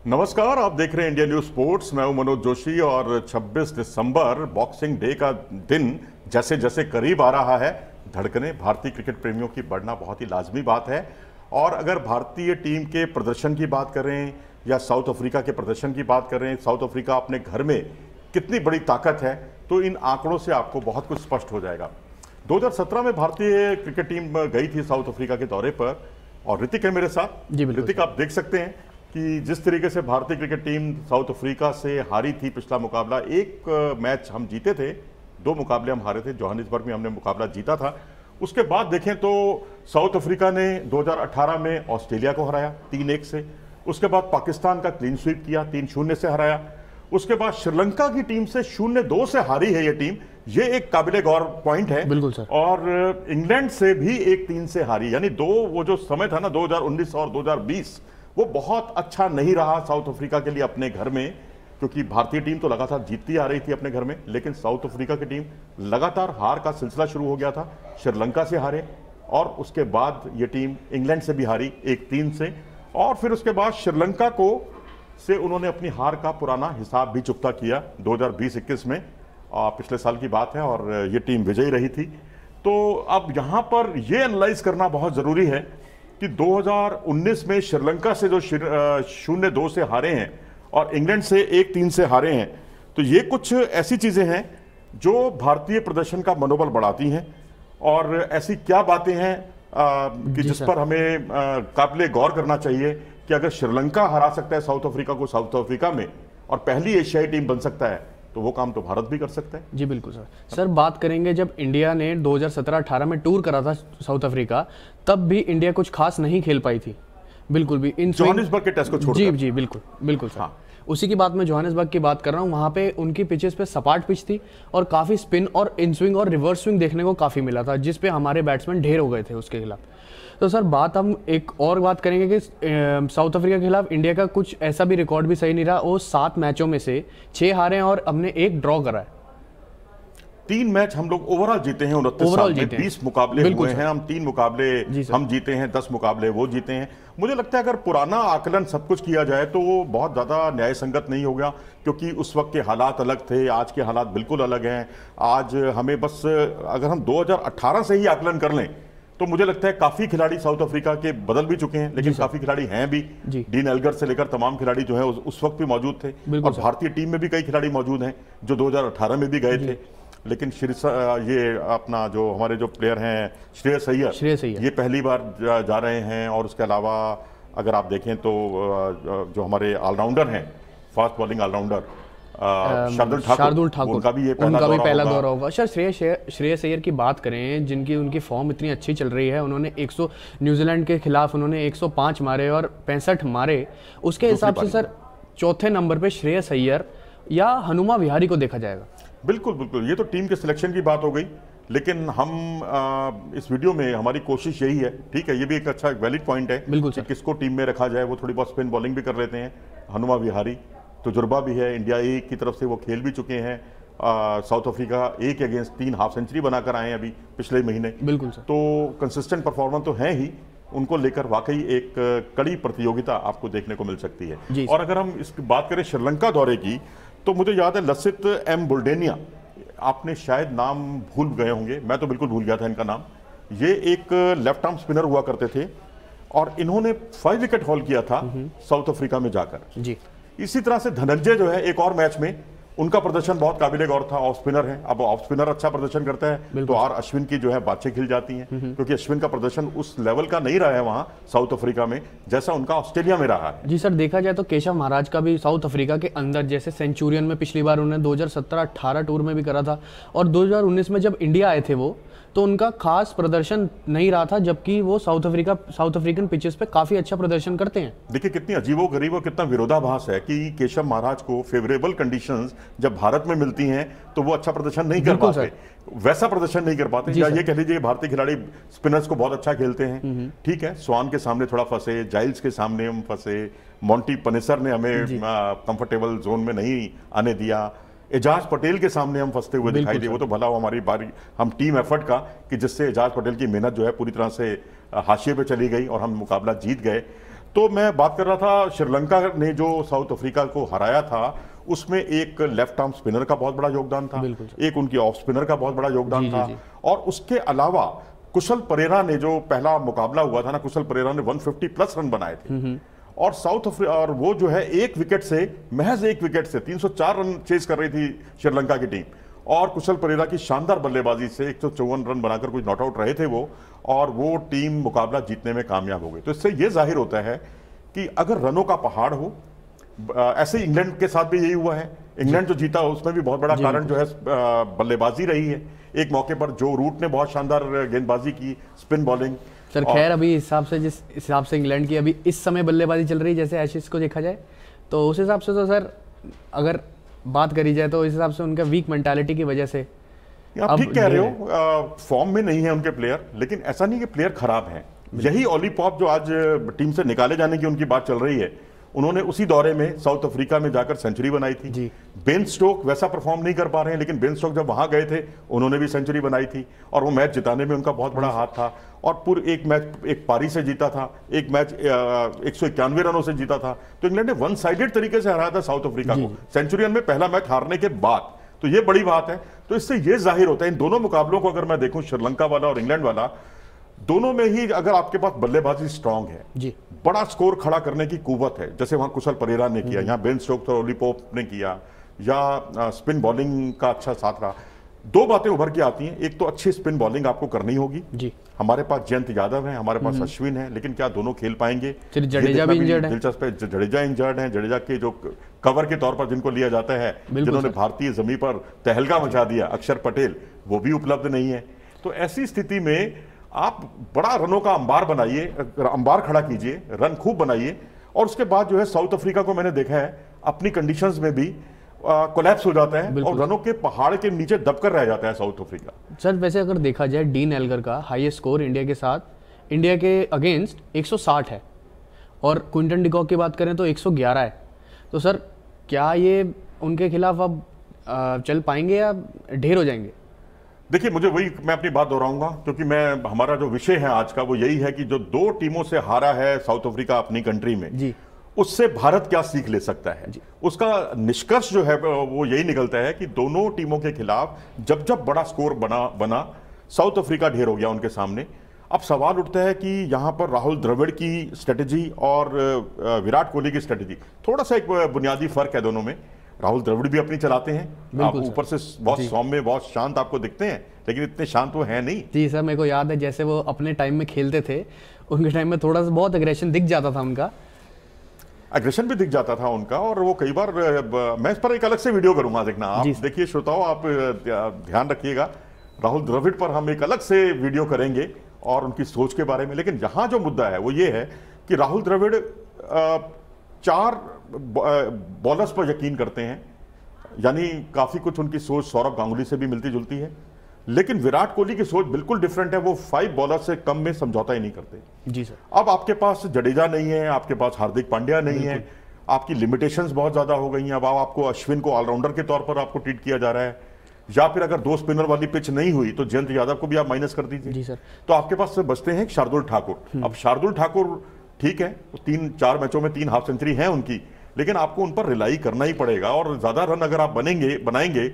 नमस्कार, आप देख रहे हैं इंडिया न्यूज स्पोर्ट्स। मैं हूं मनोज जोशी और 26 दिसंबर बॉक्सिंग डे का दिन जैसे जैसे करीब आ रहा है, धड़कने भारतीय क्रिकेट प्रेमियों की बढ़ना बहुत ही लाजमी बात है। और अगर भारतीय टीम के प्रदर्शन की बात करें या साउथ अफ्रीका के प्रदर्शन की बात करें, साउथ अफ्रीका अपने घर में कितनी बड़ी ताकत है, तो इन आंकड़ों से आपको बहुत कुछ स्पष्ट हो जाएगा। 2017 में भारतीय क्रिकेट टीम गई थी साउथ अफ्रीका के दौरे पर, और ऋतिक है मेरे साथ। जी बिल्कुल। ऋतिक, आप देख सकते हैं कि जिस तरीके से भारतीय क्रिकेट टीम साउथ अफ्रीका से हारी थी पिछला मुकाबला, एक मैच हम जीते थे, 2 मुकाबले हम हारे थे। जोहानिसबर्ग में हमने मुकाबला जीता था। उसके बाद देखें तो साउथ अफ्रीका ने 2018 में ऑस्ट्रेलिया को हराया 3-1 से। उसके बाद पाकिस्तान का क्लीन स्वीप किया, 3-0 से हराया। उसके बाद श्रीलंका की टीम से 0-2 से हारी है ये टीम, ये एक काबिले गौर पॉइंट है। बिल्कुल सर। और इंग्लैंड से भी 1-3 से हारी, यानी वो जो समय था ना 2019 और 2020, वो बहुत अच्छा नहीं रहा साउथ अफ्रीका के लिए अपने घर में, क्योंकि भारतीय टीम तो लगातार जीतती आ रही थी अपने घर में, लेकिन साउथ अफ्रीका की टीम लगातार हार का सिलसिला शुरू हो गया था। श्रीलंका से हारे, और उसके बाद ये टीम इंग्लैंड से भी हारी 1-3 से, और फिर उसके बाद श्रीलंका को से उन्होंने अपनी हार का पुराना हिसाब भी चुकता किया 2020-21 में। पिछले साल की बात है, और ये टीम विजयी रही थी। तो अब यहाँ पर ये एनालाइज करना बहुत ज़रूरी है कि 2019 में श्रीलंका से जो 0-2 से हारे हैं और इंग्लैंड से 1-3 से हारे हैं, तो ये कुछ ऐसी चीज़ें हैं जो भारतीय प्रदर्शन का मनोबल बढ़ाती हैं। और ऐसी क्या बातें हैं कि जिस पर हमें काबिले गौर करना चाहिए कि अगर श्रीलंका हरा सकता है साउथ अफ्रीका को साउथ अफ्रीका में, और पहली एशियाई टीम बन सकता है, तो वो काम तो भारत भी कर सकता है। जी बिल्कुल सर। बात करेंगे, जब इंडिया ने 2017-18 में टूर करा था साउथ अफ्रीका, तब भी इंडिया कुछ खास नहीं खेल पाई थी, बिल्कुल भी। इन जोहानिसबर्ग के टेस्ट को छोड़कर। जी जी बिल्कुल बिल्कुल सर। हाँ। उसी की बात मैं जोहानिसबर्ग की बात कर रहा हूँ। वहाँ पे उनकी पिचेस पे सपाट पिच थी और काफ़ी स्पिन और इन स्विंग और रिवर्स स्विंग देखने को काफ़ी मिला था, जिस पे हमारे बैट्समैन ढेर हो गए थे उसके खिलाफ। तो सर हम एक और बात करेंगे कि साउथ अफ्रीका के खिलाफ इंडिया का कुछ ऐसा भी रिकॉर्ड भी सही नहीं रहा। वो 7 मैचों में से 6 हारे हैं और हमने 1 ड्रॉ करा है। 3 मैच हम लोग ओवरऑल जीते हैं 29 साल में, 20 मुकाबले हुए हैं, हम 3 मुकाबले हम जीते हैं, 10 मुकाबले वो जीते हैं। मुझे लगता है अगर पुराना आकलन सब कुछ किया जाए तो वो बहुत ज़्यादा न्याय संगत नहीं होगा, क्योंकि उस वक्त के हालात अलग थे, आज के हालात बिल्कुल अलग हैं। आज हमें बस अगर हम 2018 से ही आकलन कर लें तो मुझे लगता है काफ़ी खिलाड़ी साउथ अफ्रीका के बदल भी चुके हैं, लेकिन काफ़ी खिलाड़ी हैं भी। डीन एल्गर से लेकर तमाम खिलाड़ी जो है उस वक्त भी मौजूद थे, और भारतीय टीम में भी कई खिलाड़ी मौजूद हैं जो 2018 में भी गए थे। लेकिन ये अपना जो हमारे जो प्लेयर हैं श्रेयस अय्यर, ये पहली बार जा रहे हैं। और उसके अलावा अगर आप देखें तो जो हमारे ऑलराउंडर हैं, fast bowling allrounder Shardul Thakur, उनका भी पहला दौरा होगा। सर श्रेयस अय्यर की बात करें, जिनकी उनकी फॉर्म इतनी अच्छी चल रही है, उन्होंने 100 न्यूजीलैंड के खिलाफ उन्होंने 105 मारे और 65 मारे। उसके हिसाब से सर चौथे नंबर पे श्रेयस अय्यर या हनुमा विहारी को देखा जाएगा। बिल्कुल बिल्कुल, ये तो टीम के सिलेक्शन की बात हो गई, लेकिन हम इस वीडियो में हमारी कोशिश यही है, ठीक है, ये भी एक अच्छा वैलिड पॉइंट है बिल्कुल कि किसको टीम में रखा जाए। वो थोड़ी बहुत स्पिन बॉलिंग भी कर लेते हैं। हनुमा विहारी तजुर्बा भी है, इंडिया ए की तरफ से वो खेल भी चुके हैं। साउथ अफ्रीका ए के अगेंस्ट 3 हाफ सेंचुरी बनाकर आए हैं अभी पिछले महीने। बिल्कुल सर। तो कंसिस्टेंट परफॉर्मेंस तो है ही, उनको लेकर वाकई एक कड़ी प्रतियोगिता आपको देखने को मिल सकती है। और अगर हम इसकी बात करें श्रीलंका दौरे की, तो मुझे याद है लसित एम बुल्डेनिया, आपने शायद नाम भूल गए होंगे, मैं तो बिल्कुल भूल गया था इनका नाम। ये एक लेफ्ट आर्म स्पिनर हुआ करते थे, और इन्होंने 5 विकेट हॉल किया था साउथ अफ्रीका में जाकर। जी। इसी तरह से धनंजय जो है, एक और मैच में उनका प्रदर्शन बहुत काबिले गौर था। ऑफ स्पिनर है, अब ऑफ स्पिनर अच्छा प्रदर्शन करता है तो आर अश्विन की जो है बातें खिल जाती हैं, क्योंकि अश्विन का प्रदर्शन उस लेवल का नहीं रहा है वहां साउथ अफ्रीका में जैसा उनका ऑस्ट्रेलिया में रहा है। जी सर, देखा जाए तो केशव महाराज का भी साउथ अफ्रीका के अंदर, जैसे सेंचुरियन में पिछली बार उन्होंने 2017-18 टूर में भी करा था, और 2019 में जब इंडिया आए थे वो, तो उनका खास प्रदर्शन नहीं रहा था, जबकि वो साउथ अफ्रीकन पिचेस पे काफी अच्छा प्रदर्शन करते हैं। देखिए कितनी अजीबोगरीब और कितना विरोधाभास है कि केशव महाराज को फेवरेबल कंडीशंस जब भारत में मिलती हैं तो वो अच्छा प्रदर्शन नहीं कर पाते, वैसा प्रदर्शन नहीं कर पाते। या ये कह लीजिए भारतीय खिलाड़ी स्पिनर्स को बहुत अच्छा खेलते हैं, ठीक है, स्वान के सामने थोड़ा फंसे, जाइल्स के सामने हम फंसे, मॉन्टी पनेसर ने हमें कंफर्टेबल जोन में नहीं आने दिया, एजाज पटेल के सामने हम फंसते हुए दिखाई दिए। वो तो भला हो हमारी बारी, हम टीम एफर्ट का, कि जिससे एजाज पटेल की मेहनत जो है पूरी तरह से हाशिए पे चली गई और हम मुकाबला जीत गए। तो मैं बात कर रहा था श्रीलंका ने जो साउथ अफ्रीका को हराया था, उसमें एक लेफ्ट आर्म स्पिनर का बहुत बड़ा योगदान था, एक उनकी ऑफ स्पिनर का बहुत बड़ा योगदान था, और उसके अलावा कुशल परेरा ने जो पहला मुकाबला हुआ था ना, कुशल परेरा ने 150 प्लस रन बनाए थे, और साउथ अफ्रीका, और वो जो है एक विकेट से, महज एक विकेट से 304 रन चेज कर रही थी श्रीलंका की टीम, और कुशल परेरा की शानदार बल्लेबाजी से 154 रन बनाकर कुछ नॉट आउट रहे थे वो, और वो टीम मुकाबला जीतने में कामयाब हो गई। तो इससे ये जाहिर होता है कि अगर रनों का पहाड़ हो, ऐसे इंग्लैंड के साथ भी यही हुआ है, इंग्लैंड जो जीता उसमें भी बहुत बड़ा कारण जो है बल्लेबाजी रही है। एक मौके पर जो रूट ने बहुत शानदार गेंदबाजी की, स्पिन बॉलिंग। सर खैर अभी हिसाब से, जिस हिसाब से इंग्लैंड की अभी इस समय बल्लेबाजी चल रही है, जैसे एशेज को देखा जाए, तो उस हिसाब से तो सर अगर बात करी जाए तो इस हिसाब से उनका वीक मेंटालिटी की वजह से, आप ठीक कह रहे हो, फॉर्म में नहीं है उनके प्लेयर, लेकिन ऐसा नहीं कि प्लेयर खराब हैं। यही ओली पॉप जो आज टीम से निकाले जाने की उनकी बात चल रही है, उन्होंने उसी दौरे में साउथ अफ्रीका में जाकर सेंचुरी बनाई थी। बेन स्टोक वैसा परफॉर्म नहीं कर पा रहे हैं, लेकिन बेन स्टोक जब वहां गए थे उन्होंने भी सेंचुरी बनाई थी, और वो मैच जिताने में उनका बहुत बड़ा हाथ था, और पूरे एक मैच एक पारी से जीता था, एक मैच 191 रनों से जीता था। तो इंग्लैंड ने वन साइडेड तरीके से हराया था साउथ अफ्रीका को सेंचुरियन में पहला मैच हारने के बाद, तो ये बड़ी बात है। तो इससे ये जाहिर होता है, इन दोनों मुकाबलों को अगर मैं देखूं, श्रीलंका वाला और इंग्लैंड वाला, दोनों में ही अगर आपके पास बल्लेबाजी स्ट्रांग है जी, बड़ा स्कोर खड़ा करने की कुव्वत है, जैसे वहां कुशल परेरा ने किया, यहाँ बेन स्टोक्स और ओली पोप ने किया, या स्पिन बॉलिंग का अच्छा साथ रहा। दो बातें उभर के आती हैं, एक तो अच्छी स्पिन बॉलिंग आपको करनी होगी जी। हमारे पास जयंत यादव है, हमारे पास अश्विन है, लेकिन क्या दोनों खेल पाएंगे? जडेजा भी इंजर्ड है, दिलचस्प है, जडेजा इंजर्ड है। जडेजा के जो कवर के तौर पर जिनको लिया जाता है, जिन्होंने भारतीय जमीन पर तहलका मचा दिया, अक्षर पटेल, वो भी उपलब्ध नहीं है। तो ऐसी स्थिति में आप बड़ा रनों का अंबार बनाइए, अंबार खड़ा कीजिए, रन खूब बनाइए, और उसके बाद जो है साउथ अफ्रीका को मैंने देखा है अपनी कंडीशंस में भी कोलैप्स हो जाता है, और रनों के पहाड़ के नीचे दबकर रह जाता है साउथ अफ्रीका। सर वैसे अगर देखा जाए, डीन एल्गर का हाईएस्ट स्कोर इंडिया के साथ, इंडिया के अगेंस्ट 160 है, और क्विंटन डिकॉक की बात करें तो 111 है। तो सर क्या ये उनके खिलाफ अब चल पाएंगे या ढेर हो जाएंगे? देखिए, मुझे वही, मैं अपनी बात दोहराऊंगा, क्योंकि हमारा जो विषय है आज का वो यही है कि जो दो टीमों से हारा है साउथ अफ्रीका अपनी कंट्री में जी, उससे भारत क्या सीख ले सकता है। उसका निष्कर्ष जो है वो यही निकलता है कि दोनों टीमों के खिलाफ जब जब बड़ा स्कोर बना साउथ अफ्रीका ढेर हो गया उनके सामने। अब सवाल उठता है कि यहां पर राहुल द्रविड़ की स्ट्रेटेजी और विराट कोहली की स्ट्रेटेजी, थोड़ा सा एक बुनियादी फर्क है दोनों में। राहुल द्रविड़ भी अपनी चलाते हैं, आप ऊपर से बहुत सौम्य, बहुत शांत आपको दिखते हैं, लेकिन इतने शांत वो है नहीं। जी सर, मेरे को याद है जैसे वो अपने टाइम में खेलते थे, उनके टाइम में थोड़ा सा बहुत एग्रेशन दिख जाता था उनका, एग्रेशन भी दिख जाता था उनका, और वो कई बार, मैं इस पर एक अलग से वीडियो करूंगा, देखना आप, देखिए श्रोताओं, आप ध्यान रखिएगा, राहुल द्रविड़ पर हम एक अलग से वीडियो करेंगे और उनकी सोच के बारे में। लेकिन यहां जो मुद्दा है वो ये है कि राहुल द्रविड़ 4 बॉलर्स पर यकीन करते हैं, यानी काफी कुछ उनकी सोच सौरव गांगुली से भी मिलती जुलती है। लेकिन विराट कोहली की सोच बिल्कुल डिफरेंट है, वो 5 बॉलर से कम में समझौता ही नहीं करते जी सर। अब आपके पास जडेजा नहीं है, आपके पास हार्दिक पांड्या नहीं है, आपकी लिमिटेशंस बहुत ज्यादा हो गई हैं। अब आपको अश्विन को ऑलराउंडर के तौर पर आपको ट्रीट किया जा रहा है, या फिर अगर 2 स्पिनर वाली पिच नहीं हुई तो जयंत यादव को भी आप माइनस कर दीजिए जी सर। तो आपके पास बचते हैं शार्दुल ठाकुर। अब शार्दुल ठाकुर ठीक है, 3-4 मैचों में 3 हाफ सेंचुरी है उनकी, लेकिन आपको उन पर रिलाई करना ही पड़ेगा, और ज्यादा रन अगर आप बनाएंगे,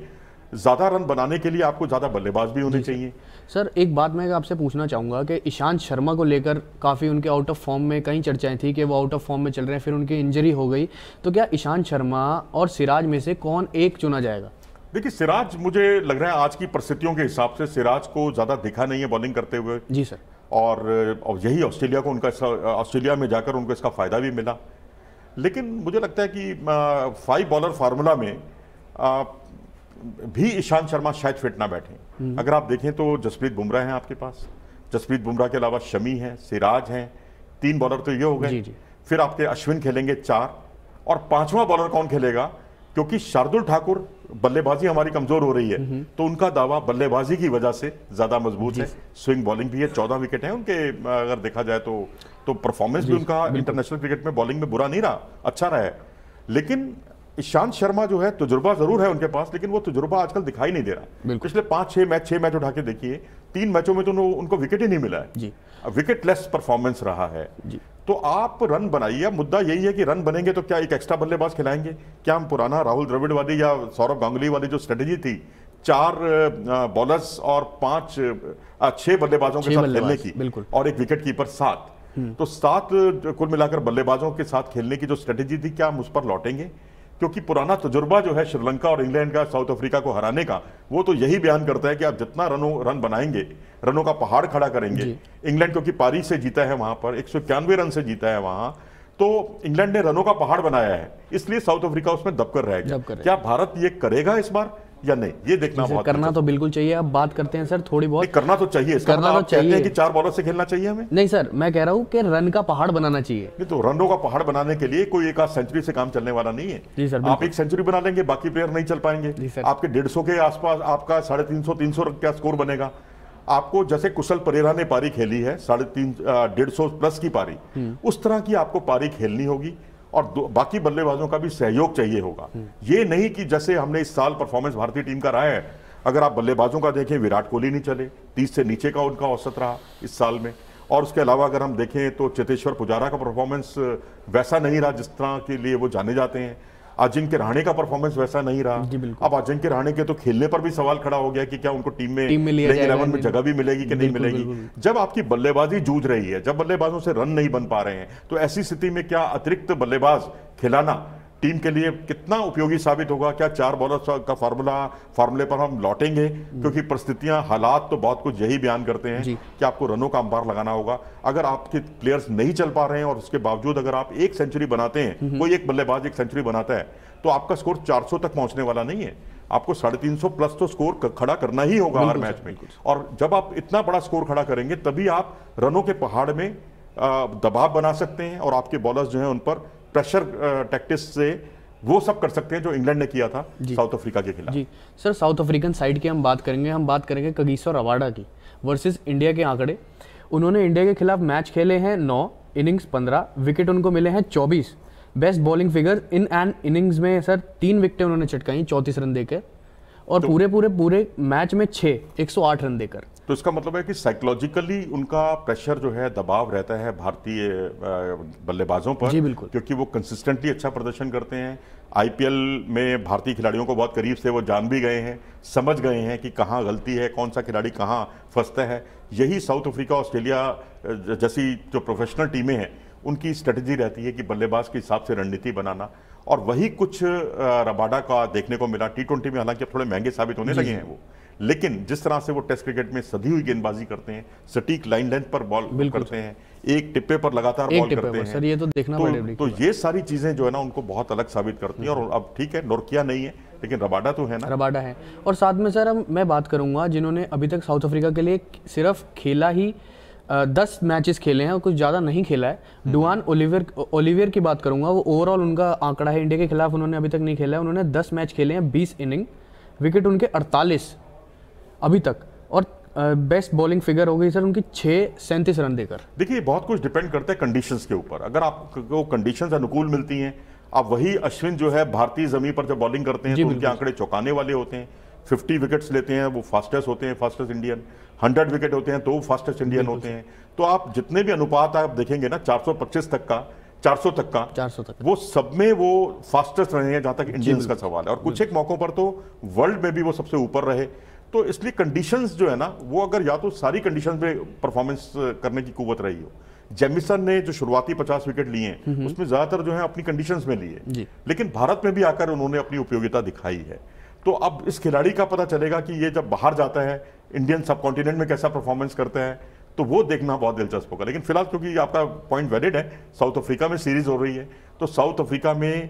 ज्यादा रन बनाने के लिए आपको ज्यादा बल्लेबाज भी होने चाहिए। सर एक बात मैं आपसे पूछना चाहूंगा कि ईशांत शर्मा को लेकर काफी उनके आउट ऑफ फॉर्म में कई चर्चाएं थी कि वो आउट ऑफ फॉर्म में चल रहे हैं, फिर उनकी इंजरी हो गई, तो क्या ईशांत शर्मा और सिराज में से कौन एक चुना जाएगा? देखिए, सिराज, मुझे लग रहा है आज की परिस्थितियों के हिसाब से सिराज को ज्यादा दिखा नहीं है बॉलिंग करते हुए जी सर, और यही ऑस्ट्रेलिया को ऑस्ट्रेलिया में जाकर उनको इसका फायदा भी मिला। लेकिन मुझे लगता है कि 5 बॉलर फार्मूला में भी ईशांत शर्मा शायद फिट ना बैठे। अगर आप देखें तो जसप्रीत बुमराह हैं आपके पास, जसप्रीत बुमराह के अलावा शमी है, सिराज हैं, 3 बॉलर तो ये हो गए। फिर आपके अश्विन खेलेंगे 4, और 5वां बॉलर कौन खेलेगा? क्योंकि शार्दुल ठाकुर, बल्लेबाजी हमारी कमजोर हो रही है, तो उनका दावा बल्लेबाजी की वजह से ज्यादा मजबूत है। स्विंग बॉलिंग भी है, 14 विकेट है उनके, अगर देखा जाए तो परफॉर्मेंस भी उनका इंटरनेशनल क्रिकेट में बॉलिंग में बुरा नहीं रहा, अच्छा रहा है। लेकिन ईशांत शर्मा जो है, तजुर्बा जरूर है उनके पास, लेकिन वो तजुर्बा आजकल दिखाई नहीं दे रहा। पिछले 5-6 मैच उठा के देखिए, 3 मैचों में तो उनको विकेट ही नहीं मिला है जी। विकेटलेस परफॉर्मेंस रहा है जी। तो आप रन बनाइए। मुद्दा यही है कि रन बनेंगे तो क्या एक एक्स्ट्रा बल्लेबाज खिलाएंगे? क्या हम पुराना राहुल द्रविड़ वाली या सौरव गांगुली वाली जो स्ट्रेटेजी थी, 4 बॉलर्स और 6 बल्लेबाजों के साथ खेलने की और एक विकेट कीपर 7, तो 7 कुल मिलाकर बल्लेबाजों के साथ खेलने की जो स्ट्रेटेजी थी, क्या हम उस पर लौटेंगे? क्योंकि पुराना तजुर्बा जो है श्रीलंका और इंग्लैंड का साउथ अफ्रीका को हराने का, वो तो यही बयान करता है कि आप जितना रन बनाएंगे, रनों का पहाड़ खड़ा करेंगे। इंग्लैंड क्योंकि पारी से जीता है, वहां पर 191 रन से जीता है वहां, तो इंग्लैंड ने रनों का पहाड़ बनाया है, इसलिए साउथ अफ्रीका उसमें दबकर रह गया। क्या भारत ये करेगा इस बार या नहीं, ये देखना बहुत करना तो बिल्कुल चाहिए। अब बात करते हैं सर थोड़ी बहुत, करना तो चाहिए। करना तो चाहिए कि 4 बॉलर से खेलना चाहिए हमें? नहीं सर, मैं कह रहा हूँ कि रन का पहाड़ बनाना चाहिए। नहीं तो रनों का पहाड़ बनाने के लिए कोई एक आध सेंचुरी से काम चलने वाला नहीं है जी सर। आप एक सेंचुरी बना लेंगे, बाकी प्लेयर नहीं चल पाएंगे। आपके 150 के आसपास आपका 350-300 का स्कोर बनेगा। आपको जैसे कुशल परेरा ने पारी खेली है 150 प्लस की पारी, उस तरह की आपको पारी खेलनी होगी और बाकी बल्लेबाजों का भी सहयोग चाहिए होगा। ये नहीं कि जैसे हमने इस साल परफॉर्मेंस भारतीय टीम का रहा है, अगर आप बल्लेबाजों का देखें, विराट कोहली नहीं चले, 30 से नीचे का उनका औसत रहा इस साल में। और उसके अलावा अगर हम देखें तो चेतेश्वर पुजारा का परफॉर्मेंस वैसा नहीं रहा जिस तरह के लिए वो जाने जाते हैं। अजिंक्य रहाणे का परफॉर्मेंस वैसा नहीं रहा। अब अजिंक्य रहाणे के तो खेलने पर भी सवाल खड़ा हो गया कि क्या उनको टीम में 11 में जगह भी मिलेगी कि नहीं मिलेगी। जब आपकी बल्लेबाजी जूझ रही है, जब बल्लेबाजों से रन नहीं बन पा रहे हैं, तो ऐसी स्थिति में क्या अतिरिक्त बल्लेबाज खिलाना टीम के लिए कितना उपयोगी साबित होगा? क्या 4 बॉलर का फार्मूले पर हम लौटेंगे? क्योंकि परिस्थितियां, हालात तो बहुत कुछ यही बयान करते हैं कि आपको रनों का अंबार लगाना होगा। अगर आपके प्लेयर्स नहीं चल पा रहे हैं और उसके बावजूद अगर आप एक सेंचुरी बनाते हैं, कोई एक बल्लेबाज एक सेंचुरी बनाता है, तो आपका स्कोर 400 तक पहुंचने वाला नहीं है। आपको 350 प्लस तो स्कोर खड़ा करना ही होगा हर मैच में। और जब आप इतना बड़ा स्कोर खड़ा करेंगे, तभी आप रनों के पहाड़ में दबाव बना सकते हैं और आपके बॉलर्स जो हैं उन पर प्रेशर टैक्टिक्स से वो सब कर सकते हैं जो इंग्लैंड ने किया था साउथ अफ्रीका के खिलाफ। जी सर, साउथ अफ्रीकन साइड की हम बात करेंगे कगिसो रबाडा की वर्सेस इंडिया के आंकड़े। उन्होंने इंडिया के खिलाफ मैच खेले हैं 9 इनिंग्स 15 विकेट उनको मिले हैं 24। Best bowling figure in an innings में सर 3 विकेटें उन्होंने चटकाई 34 रन देकर, और तो पूरे मैच में 108 रन देकर। तो इसका मतलब है कि साइकोलॉजिकली उनका प्रेशर जो है, दबाव रहता है भारतीय बल्लेबाजों पर जी, बिल्कुल, क्योंकि वो कंसिस्टेंटली अच्छा प्रदर्शन करते हैं। आईपीएल में भारतीय खिलाड़ियों को बहुत करीब से वो जान भी गए हैं, समझ गए हैं कि कहाँ गलती है, कौन सा खिलाड़ी कहाँ फंसता है। यही साउथ अफ्रीका, ऑस्ट्रेलिया जैसी जो प्रोफेशनल टीमें हैं, उनकी स्ट्रेटजी रहती है कि बल्लेबाज के हिसाब से रणनीति बनाना, और वही कुछ रबाडा का देखने को मिला। T20 में हालांकि थोड़े महंगे साबित होने लगे हैं वो, लेकिन जिस तरह से वो टेस्ट क्रिकेट में सधी हुई गेंदबाजी करते हैं, सटीक लाइन लेंथ पर बॉल करते हैं, एक टिप्पे पर लगातार बॉल करते हैं सर, ये तो देखना पड़ेगा। तो ये सारी चीजें जो है ना, उनको बहुत अलग साबित करती हैं। और अब ठीक है, नोरकिया नहीं है, लेकिन रबाडा तो है ना, रबाडा है। और साथ में सर मैं बात करूंगा जिन्होंने अभी तक साउथ अफ्रीका के लिए सिर्फ खेला ही 10 मैचेस खेले हैं, कुछ ज़्यादा नहीं खेला है। डुआन ओलिवियर की बात करूंगा, वो ओवरऑल उनका आंकड़ा है, इंडिया के खिलाफ उन्होंने अभी तक नहीं खेला है। उन्होंने 10 मैच खेले हैं, 20 इनिंग, विकेट उनके 48 अभी तक, और बेस्ट बॉलिंग फिगर हो गई सर उनकी 37 रन देकर। देखिए, बहुत कुछ डिपेंड करता है कंडीशंस के ऊपर। अगर आपको कंडीशंस अनुकूल मिलती हैं, अब वही अश्विन जो है भारतीय जमीन पर जब बॉलिंग करते हैं तो उनके आंकड़े चौंकाने वाले होते हैं। 50 विकेट्स लेते हैं, वो फास्टेस्ट होते हैं, फास्टेस्ट इंडियन। 100 विकेट होते हैं तो वो फास्टेस्ट इंडियन होते हैं। तो आप जितने भी अनुपात आप देखेंगे ना, 425 तक का, 400 तक का, वो सब में वो फास्टेस्ट रहे हैं जहां तक इंडियंस का सवाल है। और कुछ एक मौकों पर तो वर्ल्ड में भी वो सबसे ऊपर रहे। तो इसलिए कंडीशंस जो है ना, वो अगर या तो सारी कंडीशंस में परफॉर्मेंस करने की कुव्वत रही हो। जेमिसन ने जो शुरुआती 50 विकेट लिए हैं, उसमें ज्यादातर जो है अपनी कंडीशंस में लिए, लेकिन भारत में भी आकर उन्होंने अपनी उपयोगिता दिखाई है। तो अब इस खिलाड़ी का पता चलेगा कि ये जब बाहर जाता है, इंडियन सब कॉन्टिनेंट में कैसा परफॉर्मेंस करता है, तो वो देखना बहुत दिलचस्प होगा। लेकिन फिलहाल क्योंकि आपका पॉइंट वैलिड है, साउथ अफ्रीका में सीरीज हो रही है, तो साउथ अफ्रीका में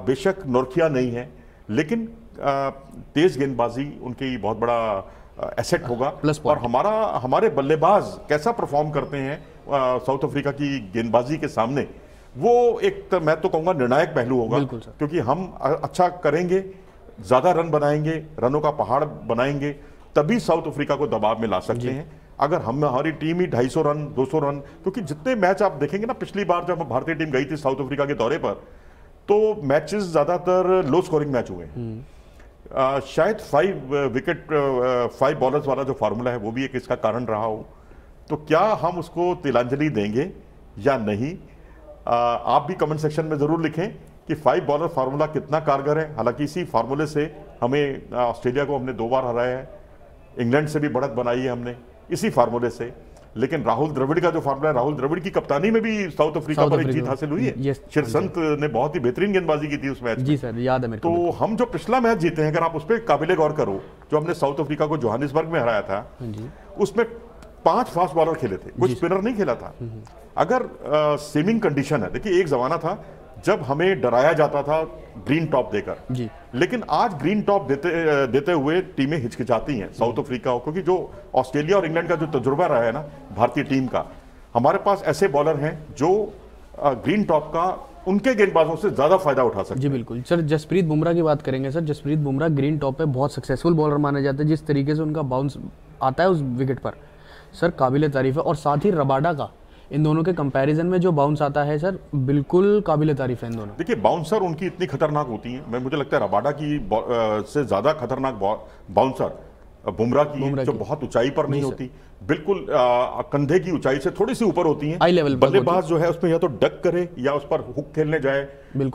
बेशक नोरकिया नहीं है, लेकिन तेज गेंदबाजी उनकी बहुत बड़ा एसेट होगा। और हमारे बल्लेबाज कैसा परफॉर्म करते हैं साउथ अफ्रीका की गेंदबाजी के सामने, वो एक मैं तो कहूँगा निर्णायक पहलू होगा। क्योंकि हम अच्छा करेंगे, ज्यादा रन बनाएंगे, रनों का पहाड़ बनाएंगे, तभी साउथ अफ्रीका को दबाव में ला सकते हैं। अगर हमारी टीम ही 250 रन 200 रन, क्योंकि जितने मैच आप देखेंगे ना, पिछली बार जब भारतीय टीम गई थी साउथ अफ्रीका के दौरे पर, तो मैचेस ज्यादातर लो स्कोरिंग मैच हुए हैं। शायद 5 बॉलर्स वाला जो फार्मूला है वो भी एक इसका कारण रहा हो। तो क्या हम उसको तिलांजलि देंगे या नहीं, आप भी कमेंट सेक्शन में जरूर लिखें कि 5 बॉलर फार्मूला कितना कारगर है। हालांकि इसी फार्मूले से हमें ऑस्ट्रेलिया को हमने 2 बार हराया है, इंग्लैंड से भी बढ़त बनाई है हमने इसी फार्मूले से। लेकिन राहुल द्रविड़ का जो फार्मूला है, राहुल द्रविड़ की कप्तानी में भी साउथ अफ्रीका पर एक जीत हासिल हुई है। शिरसंत ने बहुत ही बेहतरीन गेंदबाजी की थी उस मैच जी सर, याद है मेरे को। तो हम जो पिछला मैच जीते हैं, अगर आप उस पर काबिले गौर करो, जो हमने साउथ अफ्रीका को जोहानिसबर्ग में हराया था, उसमें 5 फास्ट बॉलर खेले थे, कोई स्पिनर नहीं खेला था। अगर स्विमिंग कंडीशन है, देखिए एक जमाना था जब हमें डराया जाता था ग्रीन टॉप देकर जी, लेकिन आज ग्रीन टॉप देते हुए टीमें हिचकिचाती हैं साउथ अफ्रीका, क्योंकि जो ऑस्ट्रेलिया और इंग्लैंड का जो तजुर्बा रहा है ना भारतीय टीम का, हमारे पास ऐसे बॉलर हैं जो ग्रीन टॉप का उनके गेंदबाजों से ज्यादा फायदा उठा सकते हैं। जी बिल्कुल सर। जसप्रीत बुमराह की बात करेंगे sir, Jasprit Bumrah green top पे बहुत सक्सेसफुल बॉलर माने जाते हैं। जिस तरीके से उनका बाउंस आता है उस विकेट पर सर, काबिले तारीफ है। और साथ ही रबाडा का इन दोनों के कंपैरिजन में जो बाउंस आता है सर, बिल्कुल काबिले तारीफ है इन दोनों। देखिए मुझे उनकी इतनी खतरनाक होती हैं, मुझे लगता है रबाडा की से ज्यादा खतरनाक बाउंसर बुमराह की जो बहुत ऊंचाई पर नहीं होती, बिल्कुल कंधे की ऊंचाई से थोड़ी सी ऊपर होती है। हाई लेवल बल्लेबाज जो है उसमें या तो डक करे या उस पर हुक खेलने जाए,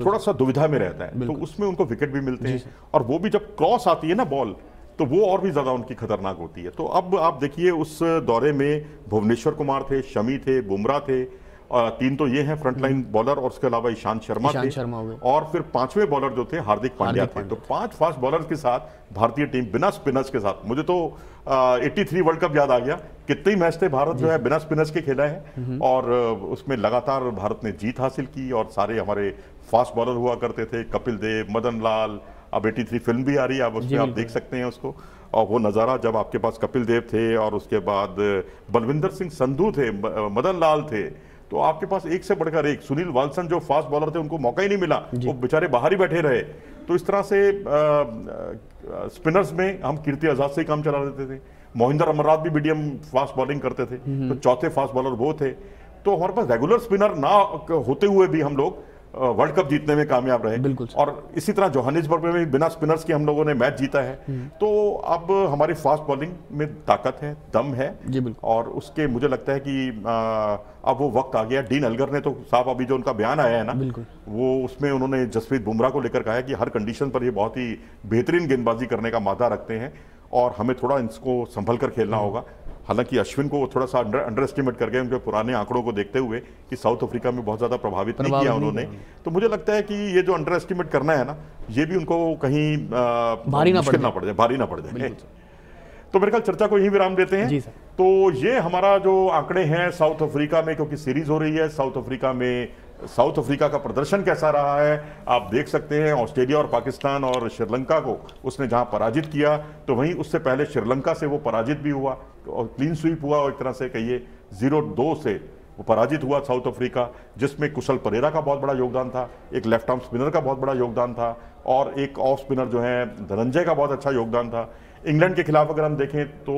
थोड़ा सा दुविधा में रहता है, तो उसमें उनको विकेट भी मिलते हैं। और वो भी जब क्रॉस आती है ना बॉल, तो वो और भी ज्यादा उनकी खतरनाक होती है। तो अब आप देखिए उस दौरे में भुवनेश्वर कुमार थे, शमी थे, बुमराह थे, 3 तो ये हैं फ्रंटलाइन बॉलर, और उसके अलावा ईशांत शर्मा थे, और फिर 5वें बॉलर जो थे हार्दिक पांड्या थे। तो 5 फास्ट बॉलर के साथ भारतीय टीम बिना स्पिनर्स के साथ, मुझे तो 83 वर्ल्ड कप याद आ गया, कितने मैच थे भारत जो है बिना स्पिनर्स के खेला है, और उसमें लगातार भारत ने जीत हासिल की। और सारे हमारे फास्ट बॉलर हुआ करते थे, कपिल देव, मदन लाल, अब 83 फिल्म भी आ रही है, अब उसमें आप देख सकते हैं उसको, और वो नज़ारा जब आपके पास कपिल देव थे और उसके बाद बलविंदर सिंह संधू थे, मदन लाल थे, तो आपके पास एक से बढ़कर एक। सुनील वाल्सन जो फास्ट बॉलर थे, उनको मौका ही नहीं मिला, वो बेचारे बाहर ही बैठे रहे। तो इस तरह से स्पिनर्स में हम कीर्ति आजाद से ही काम चला देते थे, मोहिंदर अमरनाथ भी मीडियम फास्ट बॉलिंग करते थे, तो चौथे फास्ट बॉलर वो थे। तो हमारे पास रेगुलर स्पिनर ना होते हुए भी हम लोग वर्ल्ड कप जीतने में कामयाब रहे। और इसी तरह जोहानिसबर्ग में भी बिना स्पिनर्स के हम लोगों ने मैच जीता है। तो अब हमारी फास्ट बॉलिंग में ताकत है, दम है, और उसके मुझे लगता है कि अब वो वक्त आ गया। डीन एल्गर ने तो साहब अभी जो उनका बयान आया है ना, वो उसमें उन्होंने जसप्रीत बुमराह को लेकर कहा है कि हर कंडीशन पर ये बहुत ही बेहतरीन गेंदबाजी करने का मादा रखते हैं, और हमें थोड़ा इसको संभल कर खेलना होगा। हालांकि अश्विन को थोड़ा सा अंडर एस्टिमेट कर गए उनके पुराने आंकड़ों को देखते हुए कि साउथ अफ्रीका में बहुत ज्यादा प्रभावित नहीं किया उन्होंने। तो मुझे लगता है कि ये जो अंडर एस्टिमेट करना है ना, ये भी उनको कहीं भारी ना पड़ जाए। तो मेरे ख्याल चर्चा को यही विराम देते हैं। तो ये हमारा जो आंकड़े हैं साउथ अफ्रीका में, क्योंकि सीरीज हो रही है साउथ अफ्रीका में, साउथ अफ्रीका का प्रदर्शन कैसा रहा है आप देख सकते हैं। ऑस्ट्रेलिया और पाकिस्तान और श्रीलंका को उसने जहां पराजित किया, तो वहीं उससे पहले श्रीलंका से वो पराजित भी हुआ और क्लीन स्वीप हुआ, और एक तरह से कहिए 0-2 से वो पराजित हुआ साउथ अफ्रीका, जिसमें कुशल परेरा का बहुत बड़ा योगदान था, एक लेफ्ट आर्म स्पिनर का बहुत बड़ा योगदान था, और एक ऑफ स्पिनर जो है धनंजय का बहुत अच्छा योगदान था। इंग्लैंड के खिलाफ अगर हम देखें तो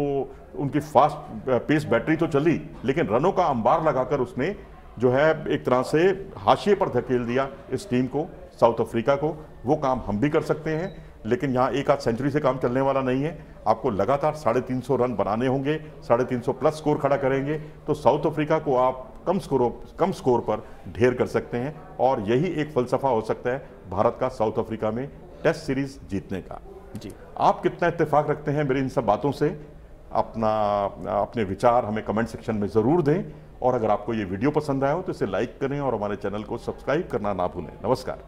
उनकी फास्ट पेस बैटरी तो चली, लेकिन रनों का अंबार लगाकर उसने जो है एक तरह से हाशिए पर धकेल दिया इस टीम को, साउथ अफ्रीका को। वो काम हम भी कर सकते हैं, लेकिन यहाँ एक आध सेंचुरी से काम चलने वाला नहीं है। आपको लगातार 350 रन बनाने होंगे, 350 प्लस स्कोर खड़ा करेंगे तो साउथ अफ्रीका को आप कम स्कोर पर ढेर कर सकते हैं, और यही एक फलसफा हो सकता है भारत का साउथ अफ्रीका में टेस्ट सीरीज जीतने का। जी, आप कितना इत्तेफाक रखते हैं मेरी इन सब बातों से? अपने विचार हमें कमेंट सेक्शन में ज़रूर दें, और अगर आपको ये वीडियो पसंद आया हो तो इसे लाइक करें और हमारे चैनल को सब्सक्राइब करना ना भूलें। नमस्कार।